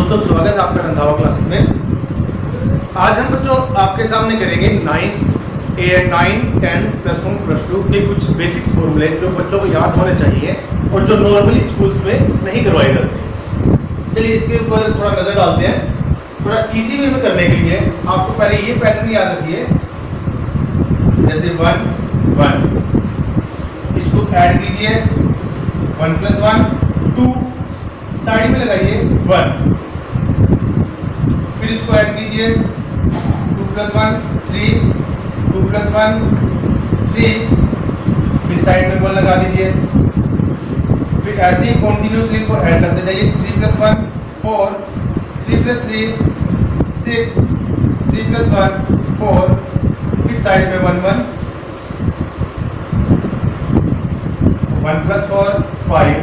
दोस्तों, स्वागत है आपका रंधावा क्लासेस में। आज हम बच्चों आपके सामने करेंगे 9, 10 प्लस 1 प्लस 2 के कुछ बेसिक्स फॉर्मूले जो बच्चों को याद होने चाहिए और जो नॉर्मली स्कूल्स में नहीं करवाए जाते। चलिए इसके ऊपर थोड़ा नज़र डालते हैं। थोड़ा इजी वे में करने के लिए आपको पहले ये पैटर्न याद रखिए, जैसे 1 1, इसको ऐड कीजिए 1 प्लस 1 2, साइड में लगाइए 1, फिर इसको ऐड कीजिए 2 प्लस 1 3, 2 प्लस 1 3, फिर साइड में 1 लगा दीजिए। फिर ऐसे ही कॉन्टिन्यूसली को ऐड करते जाइए 3 प्लस 1 4, 3 प्लस 3 6, 3 प्लस 1 4, फिर साइड में 1 1, 1 प्लस 4 5,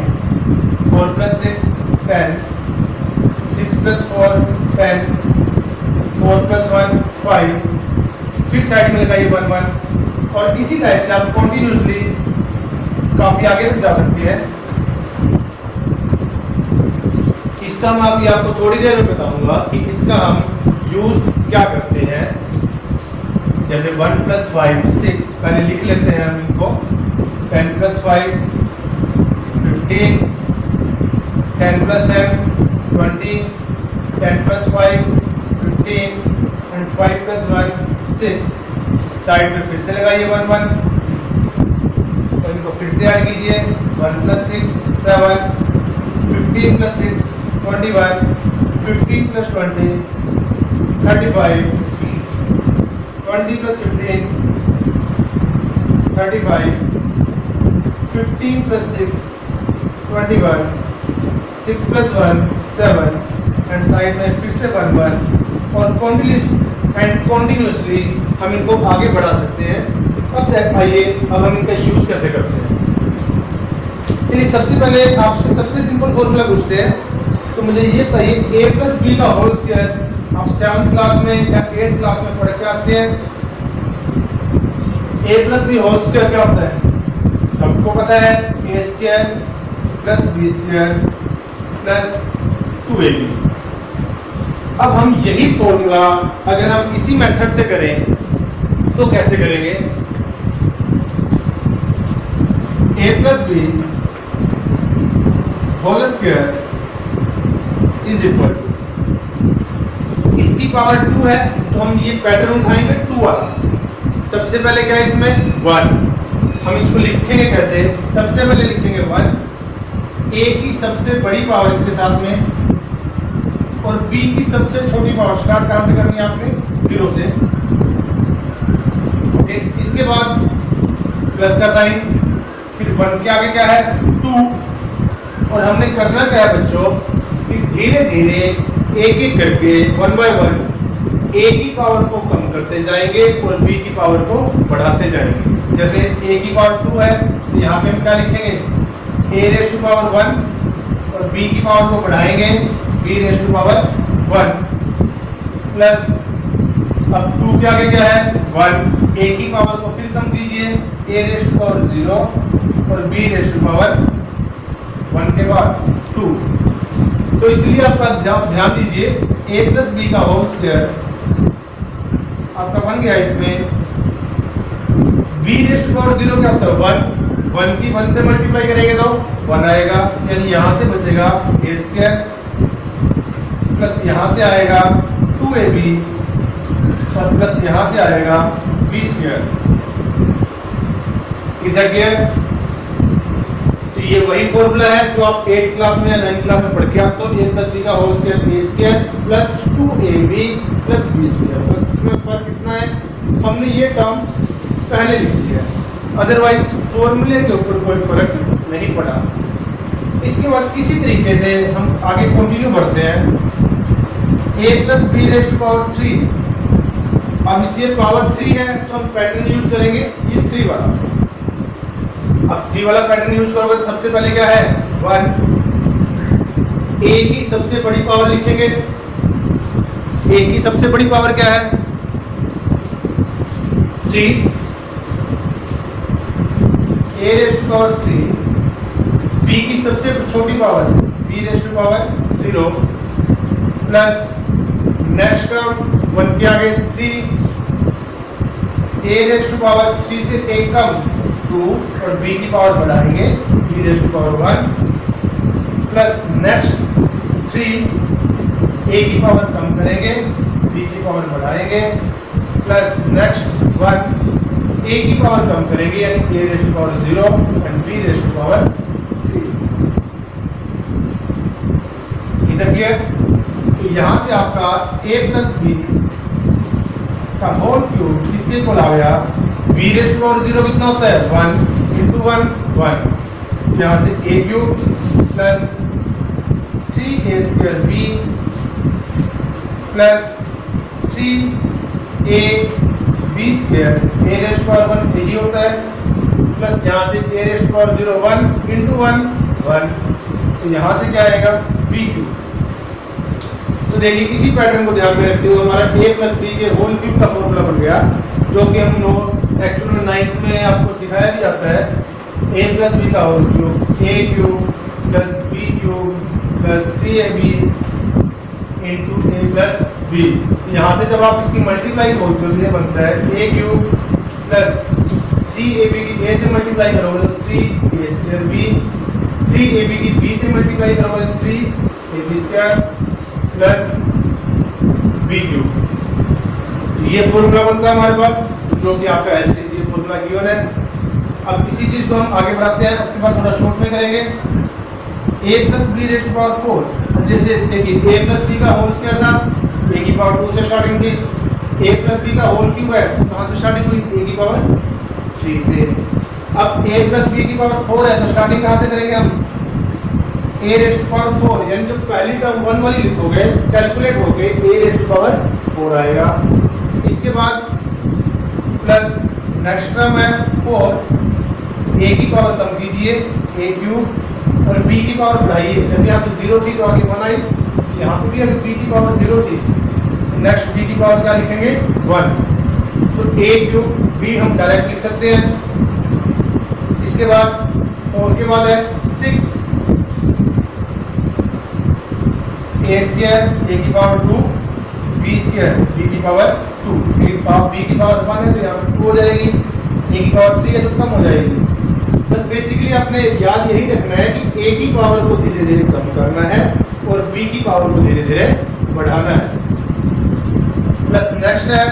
4 प्लस 6 10, 6 प्लस 4 10, 4 प्लस 1 5, फिर साइड में लगाइए 1 1, और इसी टाइप से आप कॉन्टिन्यूसली काफी आगे तक जा सकते हैं। इसका मैं अभी आपको थोड़ी देर में बताऊंगा कि इसका हम यूज क्या करते हैं। जैसे 1 प्लस 5 6, पहले लिख लेते हैं हम इनको। 10 plus 5 15, 10 plus 10 20, 10 plus 5 15 and 5 plus 1 6। Side में फिर से लगाइए 1 1, और इनको फिर से ऐड कीजिए 1 plus 6 7, 15 plus 6 21, 15 plus 20 35, 20 plus 15 35, 15 plus 6 21, 6 plus 1 7, and side में फिर से 1 1, और कॉन्टिन्यूसली हम इनको आगे बढ़ा सकते हैं। अब आइए अब हम इनका यूज कैसे करते हैं। चलिए सबसे पहले आपसे सबसे सिंपल फॉर्मूला पूछते हैं। तो मुझे ये बताइए a प्लस बी का होल स्क्वायर आप 7th क्लास में या 8th क्लास में पढ़ के आते हैं। a plus B whole square क्या होता है? सबको पता है, a square plus B square plus 2ab। अब हम यही फॉर्मूला अगर हम इसी मेथड से करें तो कैसे करेंगे? a plus B whole square is equal to, इसकी पावर 2 है तो हम ये पैटर्न उठाएंगे 2 वाला। सबसे पहले क्या है इसमें 1, हम इसको लिखेंगे कैसे? सबसे पहले लिखेंगे 1, a की सबसे बड़ी पावर इसके साथ में, और b की सबसे छोटी पावर स्टार्ट कहां से करनी है आपने? 0 से। ओके, इसके बाद प्लस का साइन, फिर 1 के आगे क्या है? 2, और हमने करना क्या है बच्चों कि धीरे धीरे एक एक करके 1 बाय 1 a की पावर को कम करते जाएंगे और b की पावर को बढ़ाते जाएंगे। जैसे a की पावर 2 है तो यहाँ पे हम क्या लिखेंगे? a रेज़ टू पावर 1, और b की पावर को बढ़ाएंगे b raise to power 1, plus अब 2 के आगे क्या है? 1, a की पावर को फिर कम कीजिए a रेज़ टू पावर 0 और b रेज़ टू पावर 1 के बाद 2। तो इसलिए आपका ध्यान दीजिए a प्लस बी का होल स्क्वायर आपका बन गया। इसमें b रेज़ टू पावर 0 क्या होता है? 1 की 1 से मल्टीप्लाई करेंगे तो 1 आएगा, यानी यहाँ से बचेगा a स्क्वायर, प्लस यहाँ से आएगा 2ab, और प्लस यहाँ से आएगा b square. Is that clear? तो ये वही फॉर्मूला है जो आप 8th क्लास में या 9th क्लास में पढ़ के आते हो। a प्लस बी का whole square a square plus 2ab plus b square. बस इसमें फर्क कितना है? हमने ये टर्म पहले लिख दिया है, अदरवाइज फॉर्मूले के ऊपर कोई फर्क नहीं पड़ा। इसके बाद इसी तरीके से हम आगे कंटिन्यू बढ़ते हैं। a plus B raise to power 3, अब इससे पावर 3 है तो हम पैटर्न यूज करेंगे ये 3 वाला। अब 3 वाला पैटर्न यूज करोगे तो सबसे पहले क्या है? 1, a की सबसे बड़ी पावर लिखेंगे। a की सबसे बड़ी पावर क्या है? 3, a raise to power 3, b की सबसे छोटी power b raise to power 0, plus next term 1 के आगे 3, a रेज़ टू पावर 3 से 1 कम 2 और b की पावर बढ़ाएंगे b raise to power 1 plus next 3 a की पावर कम करेंगे b की पावर बढ़ाएंगे प्लस नेक्स्ट 1 a की पावर कम करेंगे यानी a raise to power 0 and b raise to power 3। Is it clear? तो यहाँ से आपका a प्लस b का होल क्यूब किसके इक्वल आ गया? b रेज़ टू पावर 0 कितना होता है? 1 इंटू 1 1। यहाँ से a cube plus 3a square b plus 3a b square a raise to power 1 यही होता है प्लस यहाँ से a raise to power 0 1 into 1 1। तो यहाँ से क्या आएगा? b cube. तो देखिए इसी पैटर्न को ध्यान में रखते हुए हमारा a प्लस b के होल क्यूब का फॉर्मूला बन गया, जो कि हम लोग एक्चुअल में 9th में आपको सिखाया भी जाता है। a प्लस b का whole cube a cube plus b cube plus 3ab into a plus b। यहाँ से जब आप इसकी मल्टीप्लाई करोगे तो ये बनता है a क्यूब प्लस 3ab की a से मल्टीप्लाई करोगे तो 3a स्क्वायर b, 3ab की b से मल्टीप्लाई करोगे तो 3ab square plus b cube. ये फॉर्मूला बनता है हमारे पास, जो कि आपका एलसीसी फॉर्मूला गिवन है। अब इसी चीज को हम आगे बढ़ाते हैं, अपने पास थोड़ा शॉर्ट में करेंगे। a plus b raise to power 4। अब जैसे देखिए a प्लस b का होल स्क्वायर था, a की पावर 2 से स्टार्टिंग थी, a प्लस b का होल क्यूब है तो कहाँ से स्टार्टिंग हुई? a की पावर 3 से। अब a प्लस b की पावर 4 है तो स्टार्टिंग कहाँ से करेंगे हम? a रेज़ टू पावर 4 यानी जो पहली टर्म 1 वाली लिखोगे कैलकुलेट होके a रेज़ टू पावर 4 आएगा। इसके बाद प्लस नेक्स्ट टर्म है 4, a की पावर कम कीजिए a क्यूब और b की पावर बढ़ाइए। जैसे यहाँ पे 0 थी तो आगे 1 आई, यहाँ पे भी अभी b की पावर 0 थी, नेक्स्ट b की पावर क्या लिखेंगे? 1। तो a क्यूब b हम डायरेक्ट लिख सकते हैं। इसके बाद 4 के बाद है 6 a स्क्वायर a की पावर 2 b स्क्वायर b की पावर 2, b की पावर 1 है तो यहाँ पर 2 हो जाएगी, a की पावर 3 है तो कम हो जाएगी। बस बेसिकली आपने याद यही रखना है कि a की पावर को धीरे धीरे कम करना है और b की पावर को धीरे धीरे बढ़ाना है। प्लस नेक्स्ट है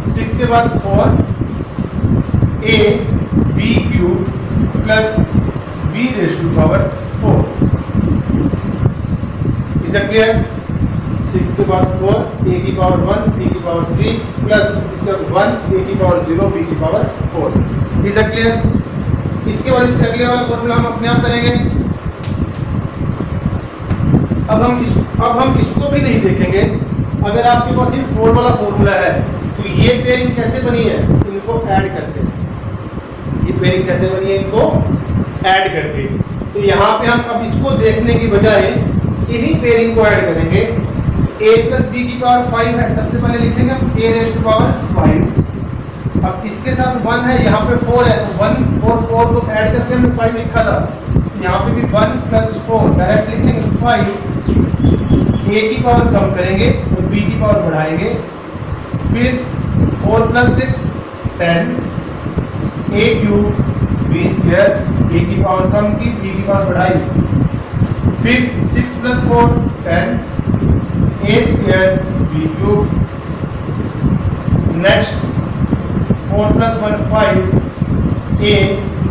6 के बाद 4a b cube plus b raise to power 4। Is it clear? 6 के बाद 4 a की पावर 1 b की पावर 3 प्लस इसका 1 a की पावर 0 b की पावर 4। Is it clear? इसके बाद इससे अगले वाला फॉर्मूला हम अपने आप करेंगे। अब हम इसको भी नहीं देखेंगे। अगर आपके पास ये 4 वाला फॉर्मूला है तो ये पेयरिंग कैसे बनी है? इनको ऐड करके। ये पेयरिंग कैसे बनी है? इनको ऐड करके। तो यहाँ पे हम अब इसको देखने की बजाय इन्हीं पेयरिंग को ऐड करेंगे। a प्लस b की पावर 5 है, सबसे पहले लिखेंगे हम a रेज़ टू पावर 5। अब इसके साथ 1 है, यहाँ पे 4 है तो 1 और 4 को ऐड करके हमने 5 लिखा था, तो यहाँ पे भी 1 प्लस 4 डायरेक्ट लिखेंगे 5। a की पावर कम करेंगे और b की पावर बढ़ाएंगे, फिर 4 plus 6 10 a cube b square a की पावर कम की b की पावर बढ़ाई, फिर 6 plus 4 10 a square b cube. Next 4 plus 1 5 a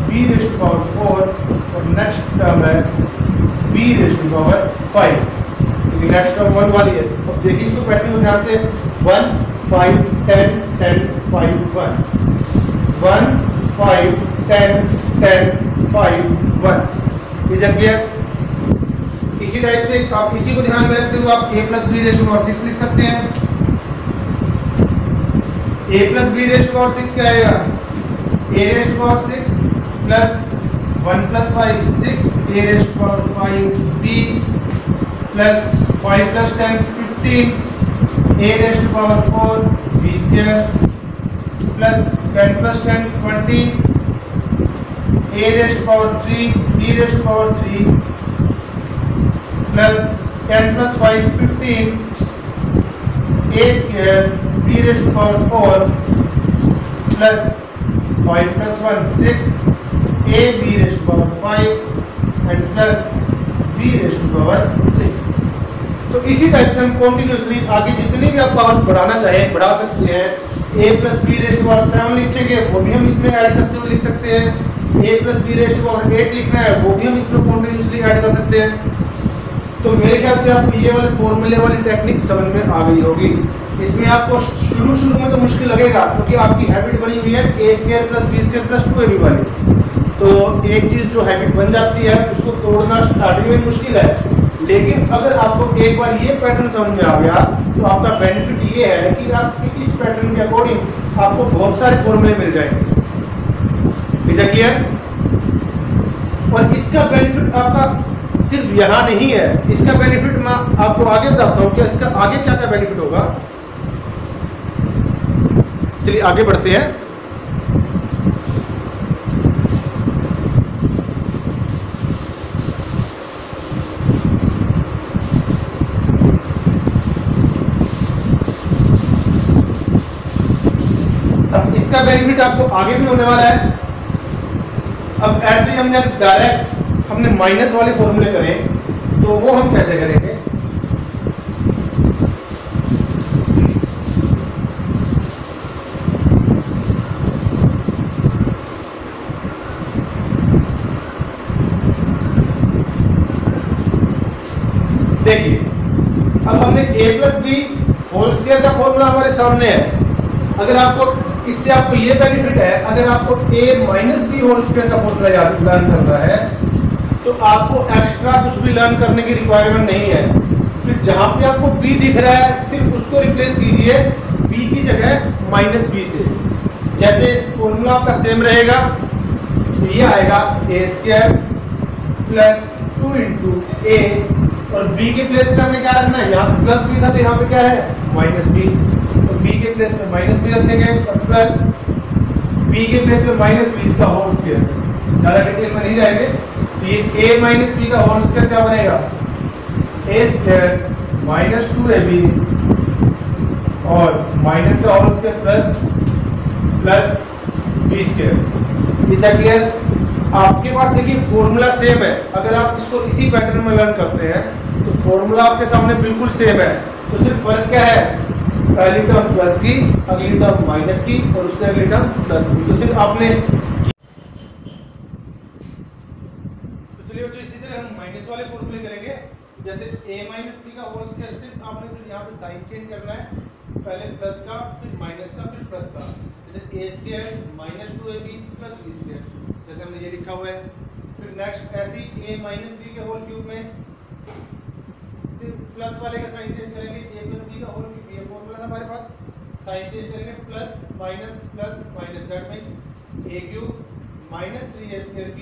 b raise to power 4 और नेक्स्ट टर्म है b रेज़ टू पावर 5, क्योंकि नेक्स्ट टर्म 1 वाली है। अब देखिए इसको पैटर्न को ध्यान से 1 5 10 10 5 1 1 5 10 10 5 1। Is it clear? इसी टाइप से आप इसी को ध्यान में रखते हुए आप a plus b raise to power 6 लिख सकते हैं। a plus b raise to power 6 क्या आएगा? a raise to power 6 plus 1 plus 5 6 a raise to power 5b plus 5 plus 10 15 a raise to power 4 b square plus 10 plus 10 20 a raise to power 3 b raise to power 3 plus 10 plus 5 15 a square b raise to power 4 plus 5 plus 1 6 a b raise to power 5 and plus b raise to power 6। तो इसी type से हम continuously आगे जितनी भी आप powers बढ़ाना चाहें बढ़ा सकते हैं। a plus B raise to power 7 लिखेंगे वो भी हम इसमें ऐड करते हुए लिख सकते हैं। a plus B raise to power 8 लिखना है वो भी हम इसमें कॉन्टिन्यूसली ऐड कर सकते हैं। तो मेरे ख्याल से आपको ये वाले फॉर्मूले वाली टेक्निक समझ में आ गई होगी। इसमें आपको शुरू में तो मुश्किल लगेगा क्योंकि आपकी हैबिट बनी हुई है a square plus B square plus 2ab वाली। तो एक चीज़ जो हैबिट बन जाती है उसको तोड़ना स्टार्टिंग में मुश्किल है, लेकिन अगर आपको एक बार ये पैटर्न समझ में आ गया तो आपका बेनिफिट ये है कि आपके इस पैटर्न के अकॉर्डिंग आपको बहुत सारे फॉर्मूले मिल जाएंगे। Is clear? और इसका बेनिफिट आपका सिर्फ यहाँ नहीं है, इसका बेनिफिट मैं आपको आगे बताता हूँ कि इसका आगे क्या क्या बेनिफिट होगा। चलिए आगे बढ़ते हैं। अब इसका बेनिफिट आपको आगे भी होने वाला है। अब ऐसे ही हमने डायरेक्ट हमने माइनस वाले फॉर्मूले करें तो वो हम कैसे करेंगे? देखिए अब हमने a plus B whole square का फॉर्मूला हमारे सामने है। अगर आपको इससे आपको ये बेनिफिट है, अगर आपको a minus B whole square का फॉर्मूला याद लर्न करना है तो आपको एक्स्ट्रा कुछ भी लर्न करने की रिक्वायरमेंट नहीं है। फिर जहां पे आपको b दिख रहा है सिर्फ उसको रिप्लेस कीजिए b की जगह माइनस बी से। जैसे फॉर्मूला आपका सेम रहेगा, ये आएगा a square plus 2 into a और b के प्लेस पे हमने क्या रखना है, यहाँ पे प्लस b था तो यहाँ पे क्या है माइनस b, तो b के प्लेस पे माइनस b रखेंगे और प्लस b के प्लेस पे माइनस b इसका होल स्क्वायर। ज़्यादा डिटेल में नहीं जाएंगे। तो ये a माइनस बी का होल स्क्वायर क्या बनेगा a स्क्वायर माइनस 2ab और माइनस का whole square plus b square. Is that clear? आपके पास देखिए फॉर्मूला सेम है, अगर आप इसको इसी पैटर्न में लर्न करते हैं तो फॉर्मूला आपके सामने बिल्कुल सेम है। तो सिर्फ फर्क क्या है, पहली टर्म प्लस की, अगली टर्म माइनस की और उससे अगली टर्म प्लस की। तो सिर्फ आपने इसी तरह हम माइनस वाले फॉर्मूले करेंगे। जैसे a माइनस बी का होल स्क्वायर, सिर्फ आपने सिर्फ यहाँ पे साइन चेंज करना है, पहले प्लस का फिर माइनस का फिर प्लस का। जैसे a square minus 2ab plus b square, जैसे हमने ये लिखा हुआ है। फिर नेक्स्ट ऐसे ही a माइनस बी के होल क्यूब में सिर्फ प्लस वाले का साइन चेंज करेंगे, a प्लस बी का होल क्यूब, ये फॉर्मूला हमारे पास, साइन चेंज करेंगे plus minus that means a cube minus 3a square b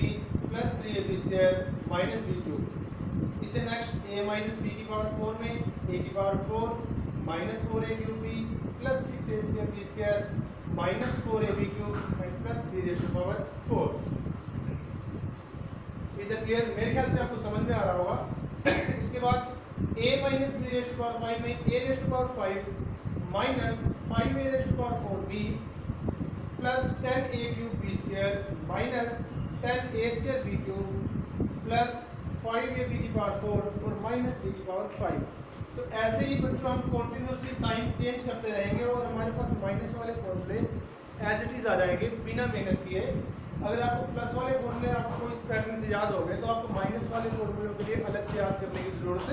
plus 3ab square minus b cube. इससे नेक्स्ट a माइनस b की power 4 में a की power 4 minus 4a cube b plus 6a square b square minus 4ab cube and plus b raise to power 4। Is it clear? मेरे ख्याल से आपको समझ में आ रहा होगा। इसके बाद a minus b raise to power 5 में a raise to power 5 minus 5a raise to power 4b plus 10a cube b square minus 10a square b cube plus 5ab की पावर 4 और माइनस b की power 5। तो ऐसे ही बच्चों हम continuously sign change करते रहेंगे और हमारे पास माइनस वाले फॉर्मूले एज इट इज आ जाएंगे बिना मेहनत किए। अगर आपको प्लस वाले फॉर्मूले आपको इस पैटर्न से याद हो गए तो आपको माइनस वाले फॉर्मूलों के लिए अलग से याद करने की जरूरत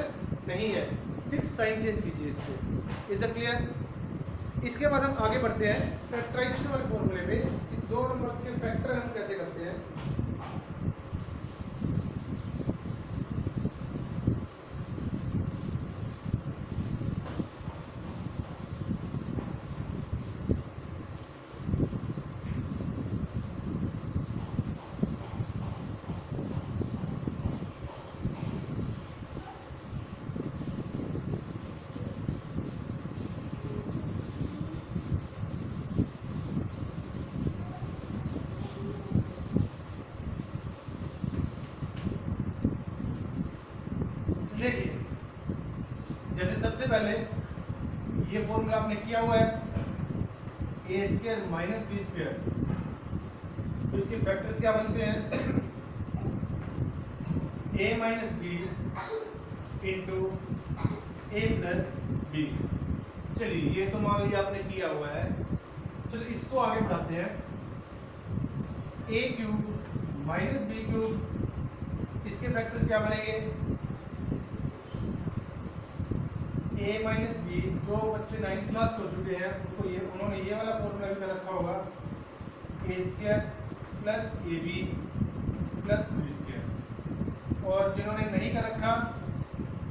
नहीं है, सिर्फ साइन चेंज कीजिए इसके। Is it clear? इसके बाद हम आगे बढ़ते हैं फैक्टराइजेशन वाले फॉर्मूले पे कि दो नंबर्स के फैक्टर हम कैसे करते हैं। देखिए सबसे पहले ये फॉर्मूला आपने किया हुआ है ए स्क्वायर माइनस बी स्क्वायर, तो इसके फैक्टर्स क्या बनते हैं ए माइनस बी इंटू ए प्लस बी। चलिए ये तो मान लिया आपने किया हुआ है, चलो इसको आगे बढ़ाते हैं। ए क्यूब माइनस बी क्यूब, इसके फैक्टर्स क्या बनेंगे ए माइनस बी। जो बच्चे 9th क्लास कर चुके हैं उनको उन्होंने ये वाला फॉर्मूला भी कर रखा होगा a square plus a B plus B square. और जिन्होंने नहीं कर रखा,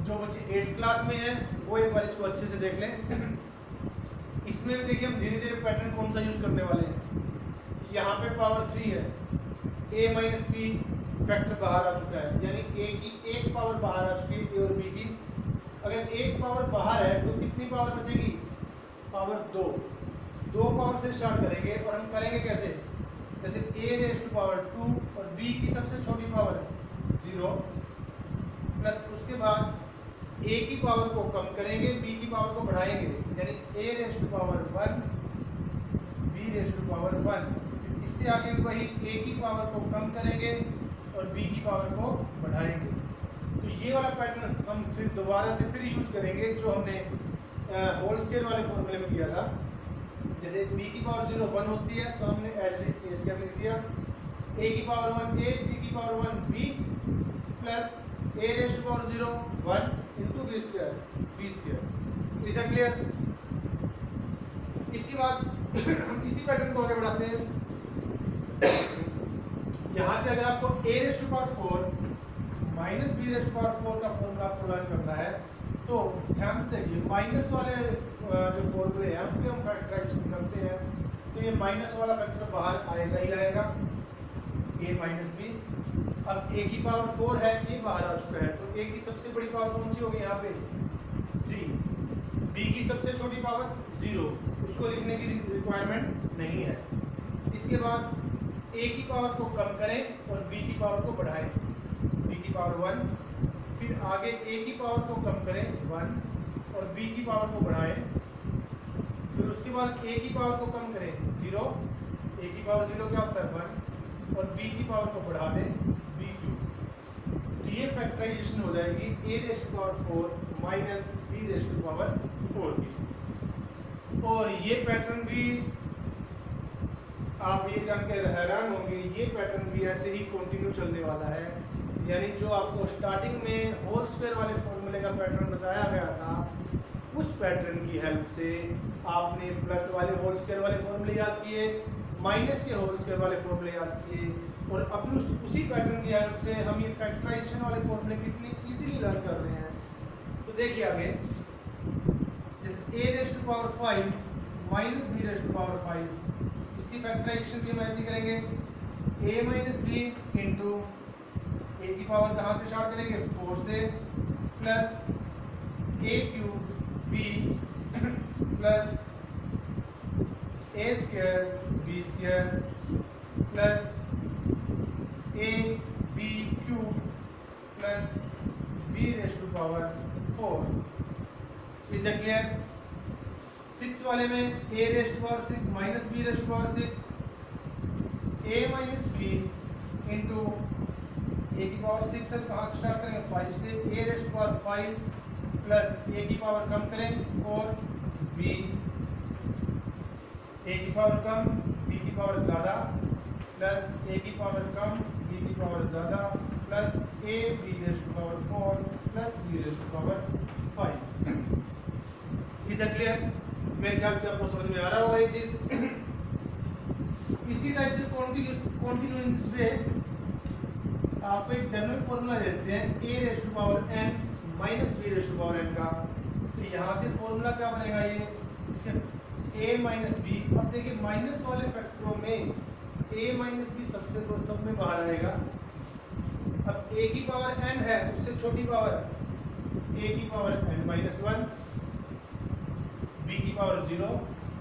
जो बच्चे 8th क्लास में हैं वो एक बार इसको अच्छे से देख लें। इसमें भी देखिए हम धीरे धीरे पैटर्न कौन सा यूज करने वाले हैं। यहाँ पे पावर 3 है, a माइनस बी फैक्टर बाहर आ चुका है, यानी a की एक पावर बाहर आ चुकी है a और b की। अगर एक पावर बाहर है तो कितनी पावर बचेगी, पावर 2। 2 पावर से स्टार्ट करेंगे और हम करेंगे कैसे, जैसे a रेज़ टू पावर 2 और b की सबसे छोटी पावर 0 प्लस उसके बाद a की पावर को कम करेंगे, b की पावर को बढ़ाएंगे, यानी a raise to power 1 b raise to power 1। इससे आगे भी वही a की पावर को कम करेंगे और b की पावर को बढ़ाएंगे। तो ये वाला पैटर्न हम फिर दोबारा से फिर यूज करेंगे जो हमने होल स्क्वायर वाले फॉर्मूले में किया था। जैसे b की पावर 0 1 होती है तो हमने as it is a square लिख दिया, a की पावर 1 a, b की power 1 b plus a raise to power 0 1 into b square. Is clear? इसके बाद हम इसी पैटर्न को आगे बढ़ाते हैं। यहाँ से अगर आपको a raise to power 4 minus B raise to power 4 का फॉर्मूला आपको लर्न करना है, तो ध्यान से देखिए माइनस वाले जो फॉर्मूले हैं उनके हम फैक्टराइजेशन करते हैं, तो ये माइनस वाला फैक्टर बाहर आएगा ही आएगा a माइनस बी। अब a की पावर 4 है, ये बाहर आ चुका है, तो a की सबसे बड़ी पावर कौन सी होगी यहाँ पे 3, b की सबसे छोटी पावर 0, उसको लिखने की रिक्वायरमेंट नहीं है। इसके बाद a की पावर को कम करें और b की पावर को बढ़ाएं, b की पावर 1, फिर आगे a की पावर को कम करें 1 और b की पावर को बढ़ाएं, फिर उसके बाद a की पावर को कम करें 0, a की पावर 0 क्या होता है 1 और b की पावर को बढ़ा दें b क्यूब। तो ये फैक्टराइजेशन हो जाएगी a raise to power 4 minus b raise to power 4 की। और ये पैटर्न भी आप ये जानकर हैरान होंगे, ये पैटर्न भी ऐसे ही कंटिन्यू चलने वाला है। यानी जो आपको स्टार्टिंग में होल स्क्वायर वाले फॉर्मूले का पैटर्न बताया गया था, उस पैटर्न की हेल्प से आपने प्लस वाले होल स्क्वायर वाले फॉर्मूले याद किए, माइनस के होल स्क्वायर वाले फॉर्मूले याद किए, और अभी उसी पैटर्न की हेल्प से हम ये फैक्टराइजेशन वाले फॉर्मूले कितनी इजीली लर्न कर रहे हैं। तो देखिए आगे, जैसे a raise to power 5 minus b raise to power 5, इसकी फैक्टराइजेशन भी हम ऐसे करेंगे a minus B into a की पावर कहाँ से स्टार्ट करेंगे 4 से, plus a cube b plus a square b square plus a b cube plus b raise to power 4। Is that clear? 6 वाले में a raise to power 6 minus b raise to power 6, a minus b into a की power 6 है, कहाँ से start करेंगे 5 से, a raise to power 5 plus a की power कम करें 4 b, a की पावर कम b की पावर ज़्यादा प्लस a की पावर कम b की पावर ज़्यादा plus a b raise to power 4 plus b raise to power 5। Is that clear? मेरे ख्याल से आपको समझ में आ रहा होगा ये चीज़। इसी टाइप से कंटिन्यू इन दिस वे आपको एक जनरल फॉर्मूला देते हैं a raise to power n minus b raise to power n का। तो यहाँ से फॉर्मूला क्या बनेगा, ये इसके a माइनस बी। अब देखिए माइनस वाले फैक्टरों में a माइनस बी सब में बाहर आएगा। अब a की पावर n है, उससे छोटी पावर a की पावर n माइनस 1, b की पावर 0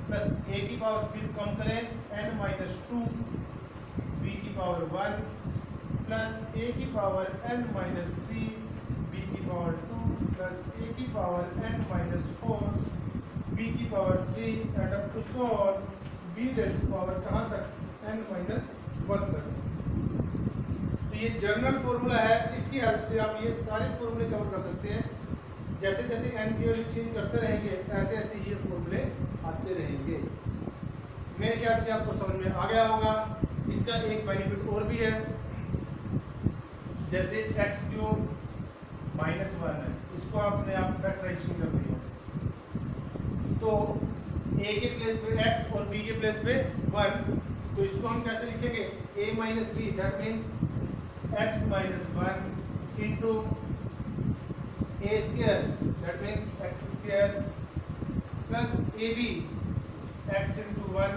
प्लस a की पावर फिर कम करें n माइनस 2, b की पावर 1 प्लस a की पावर n माइनस 3, b की पावर 2 प्लस ए की पावर n माइनस 4 b की power 3 and up to so on b raise to power कहाँ तक n माइनस 1 तक। तो ये जनरल फॉर्मूला है, इसकी हेल्प से आप ये सारे फॉर्मूले कवर कर सकते हैं। जैसे जैसे n की वैल्यू चेंज करते रहेंगे ऐसे ऐसे ये फॉर्मूले आते रहेंगे। मेरे ख्याल से आपको समझ में आ गया होगा। इसका एक बेनिफिट और भी है, जैसे एक्स क्यूब माइनस 1 है, इसको आपने आप फैक्टराइजेशन कर दिया तो a के प्लेस पे x और b के प्लेस पे 1, तो इसको हम कैसे लिखेंगे a minus B, that means x minus 1 into a square, that means x square plus ab x into 1,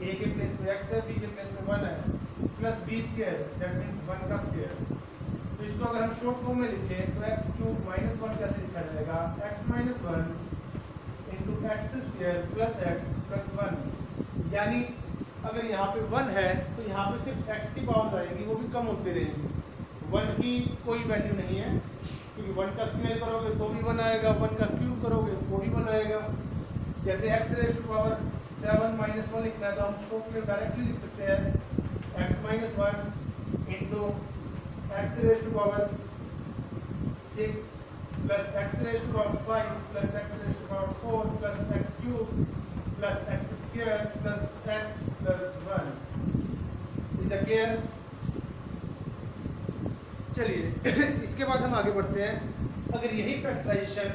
a के प्लेस पे x है, b के प्लेस पे 1 है, plus b square, that means 1 का स्क्वायर। तो इसको अगर हम शॉर्ट फॉर्म में लिखें तो x क्यूब माइनस 1 कैसे लिखा जाएगा, x minus 1 into x square plus X plus 1। यानी अगर यहाँ पे 1 है तो यहाँ पे सिर्फ x की पावर आएगी, वो भी कम होते रहेंगी। 1 की कोई वैल्यू नहीं है, क्योंकि 1 का स्क्वायर करोगे तो भी 1 आएगा, 1 का क्यूब करोगे तो भी 1 आएगा। जैसे x raise to power 7 minus 1 लिखना है तो हम शॉर्ट में डायरेक्टली लिख सकते हैं x minus 1 into X raise to power 6 plus X raise to power 5 plus X raise to power 4 plus X cube plus X square plus X plus 1 is clear. चलिए इसके बाद हम आगे बढ़ते हैं। अगर यही फैक्टराइजेशन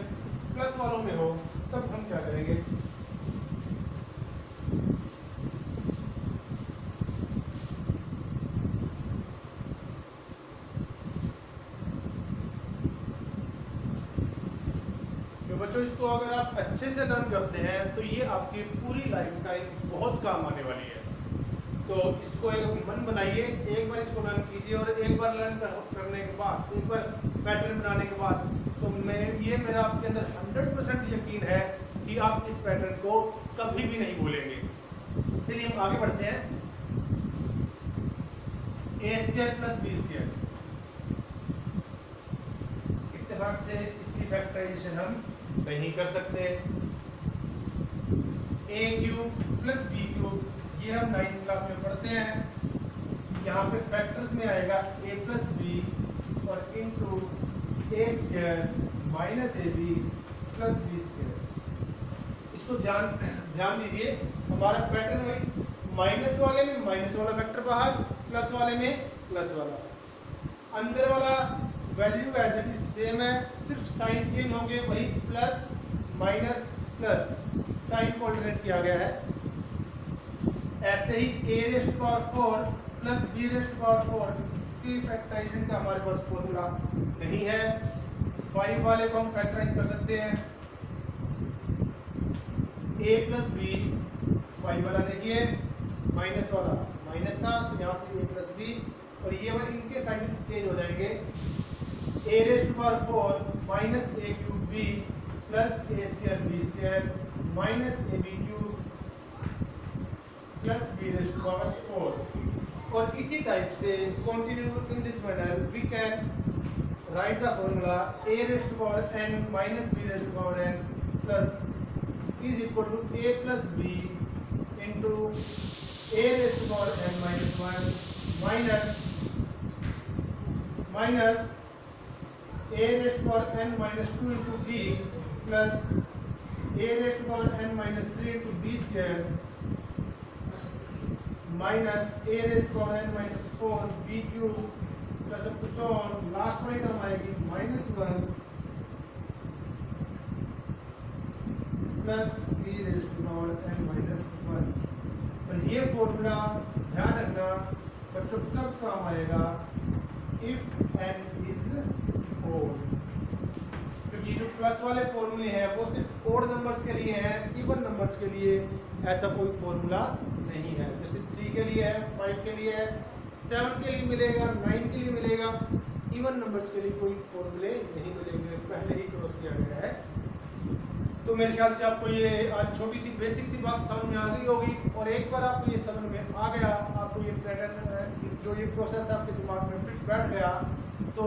प्लस वालों में हो तब हम क्या करेंगे। बच्चों इसको अगर आप अच्छे से लर्न करते हैं तो ये आपकी पूरी लाइफ टाइम बहुत काम आने वाली है। तो इसको एक मन बनाइए, एक बार इसको लर्न कीजिए और एक बार लर्न करने के बाद, एक बार पैटर्न बनाने के बाद तो मेरा आपके अंदर 100% यकीन है कि आप इस पैटर्न को कभी भी नहीं भूलेंगे। चलिए हम आगे बढ़ते हैं। ए स्क्वायर प्लस बी स्क्वायर, इत्तेफाक से इसकी फैक्टराइजेशन हम नहीं कर सकते। ए क्यूब प्लस बी क्यूब, ये हम 9th क्लास में पढ़ते हैं। यहाँ पे फैक्टर्स में आएगा a प्लस बी और into A square minus A B plus B square. इसको ध्यान दीजिए, हमारा पैटर्न वही, माइनस वाले में माइनस वाला फैक्टर बाहर, प्लस वाले में प्लस वाला, अंदर वाला value as it is same है, सिर्फ साइन चेंज होंगे, वही प्लस माइनस प्लस साइन को अल्टरनेट किया गया है। ऐसे ही a raise to power 4 plus b raise to power 4, इसकी फैक्टराइजेशन का हमारे पास फॉर्मूला नहीं है। 5 वाले को हम फैक्टराइज कर सकते हैं। a प्लस बी, 5 वाला देखिए माइनस वाला माइनस था तो यहाँ पे a प्लस बी, और ये वाले इनके साइन चेंज हो जाएंगे। a raise to power 4 minus a cube b plus a square b square minus a b cube plus b raise to power 4। और इसी टाइप से continue in this manner we can write the formula a raise to power n minus b raise to power n plus is equal to a plus b into a raise to power n minus 1 minus a raise to power n minus 2 into b plus a raise to power n minus 3 into b square minus a raise to power n minus 4 b cube plus up to so on, last वाली term आएगी minus 1 plus b raise to power n minus 1। और ये formula ध्यान रखना बच्चों कब काम आएगा, इफ n इज ओड। क्योंकि जो प्लस वाले फॉर्मूले हैं वो सिर्फ ओड नंबर्स के लिए हैं, इवन नंबर्स के लिए ऐसा कोई फॉर्मूला नहीं है। जैसे 3 के लिए है, 5 के लिए है, 7 के लिए मिलेगा, 9 के लिए मिलेगा, इवन नंबर्स के लिए कोई फॉर्मूले नहीं मिलेंगे, पहले ही क्रॉस किया गया है। तो मेरे ख्याल से आपको ये आज छोटी सी बेसिक सी बात समझ में आ गई होगी। और एक बार आपको ये समझ में आ गया, आपको ये पैटर्न जो ये प्रोसेस आपके दिमाग में फिट बैठ गया, तो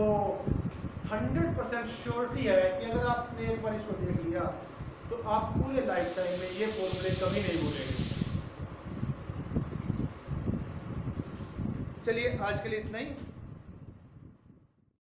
100% श्योरिटी है कि अगर आपने एक बार इसको देख लिया तो आप पूरे लाइफ टाइम में ये फॉर्मूले कभी नहीं भूलेंगे। चलिए आज के लिए इतना ही।